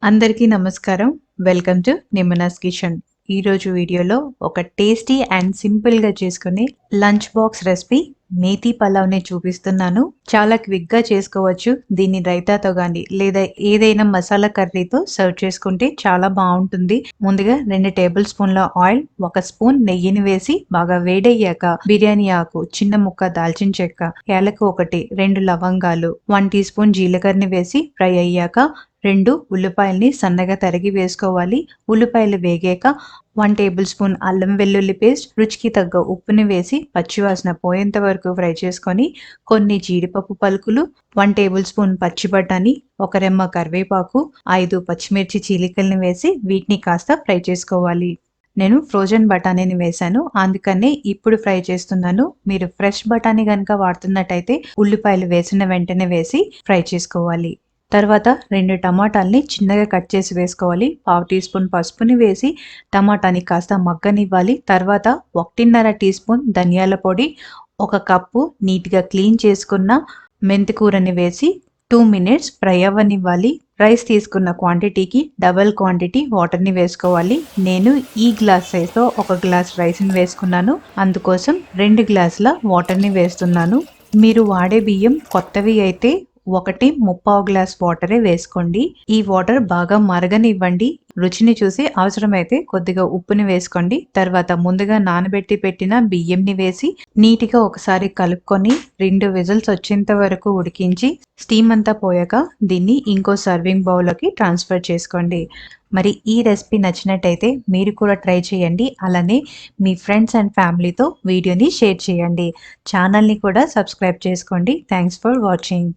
అందరికీ నమస్కారం. Welcome to నిమ్మనాస్ కిచెన్. ఈరోజు వీడియోలో ఒక టేస్టీ అండ్ సింపుల్‌గా చేసుకునే లంచ్ బాక్స్ రెసిపీ మేథీ పలావ్‌ని చూపిస్తున్నాను. చాలా క్విక్‌గా చేసుకోవచ్చు. దీన్ని రైతాతో గాని లేదా ఏదైనా మసాలా కర్రీతో సర్వ్ చేసుకుంటే చాలా బావుంటుంది. ముందుగా 2 టేబుల్ స్పూన్ల ఆయిల్, 1 స్పూన్ నెయ్యిని వేసి బాగా వేడయ్యాక బిర్యానీ ఆకు, చిన్న ముక్క దాల్చిన చెక్క, యాలకు 1, 2 లవంగాలు, 1 టీ స్పూన్ జీలకర్రని వేసి ఫ్రై అయ్యాక 2 ఉల్లిపాయల్ని సన్నగా తరిగి వేసుకోవాలి. ఉల్లిపాయలు వేగాక 1 టేబుల్ స్పూన్ అల్లం వెల్లుల్లి పేస్ట్, రుచికి తగ్గ ఉప్పుని వేసి పచ్చివాసన పోయేంత వరకు ఫ్రై చేసుకొని కొన్ని జీడిపప్పు పలుకులు, 1 టేబుల్ స్పూన్ పచ్చి బఠానీ, 1 రెమ్మ కరివేపాకు, 5 పచ్చిమిర్చి చీలికల్ని వేసి వీటిని కాస్త ఫ్రై చేసుకోవాలి. నేను ఫ్రోజన్ బఠానీని వేశాను, అందుకనే ఇప్పుడు ఫ్రై చేస్తున్నాను. మీరు ఫ్రెష్ బఠానీ గనుక వాడుతున్నట్టయితే ఉల్లిపాయలు వేసిన వెంటనే వేసి ఫ్రై చేసుకోవాలి. తర్వాత 2 టమాటాల్ని చిన్నగా కట్ చేసి వేసుకోవాలి. 1/2 టీ స్పూన్ పసుపుని వేసి టమాటాని కాస్త మగ్గనివ్వాలి. తర్వాత 1.5 టీ స్పూన్ ధనియాల పొడి, 1 కప్పు నీట్‌గా క్లీన్ చేసుకున్న మెంతికూరని వేసి 2 మినిట్స్ ఫ్రై అవ్వనివ్వాలి. రైస్ తీసుకున్న క్వాంటిటీకి డబుల్ క్వాంటిటీ వాటర్‌ని వేసుకోవాలి. నేను ఈ గ్లాస్ సైజ్‌తో 1 గ్లాస్ రైస్‌ని వేసుకున్నాను. అందుకోసం 2 గ్లాసుల వాటర్‌ని వేస్తున్నాను. మీరు వాడే బియ్యం కొత్తవి అయితే 1 గ్లాస్ వాటరే వేసుకోండి. ఈ వాటర్ బాగా మరగనివ్వండి. రుచిని చూసి అవసరమైతే కొద్దిగా ఉప్పుని వేసుకోండి. తర్వాత ముందుగా నానబెట్టి పెట్టిన బియ్యంని వేసి నీట్‌గా ఒకసారి కలుపుకొని 2 విజిల్స్ వచ్చేంత వరకు ఉడికించి స్టీమ్ అంతా పోయాక దీన్ని ఇంకో సర్వింగ్ బౌల్‌లోకి ట్రాన్స్‌ఫర్ చేసుకోండి. మరి ఈ రెసిపీ నచ్చినట్టయితే మీరు కూడా ట్రై చేయండి. అలానే మీ ఫ్రెండ్స్ అండ్ ఫ్యామిలీతో వీడియోని షేర్ చేయండి. ఛానల్‌ని కూడా సబ్స్క్రైబ్ చేసుకోండి. Thanks for watching.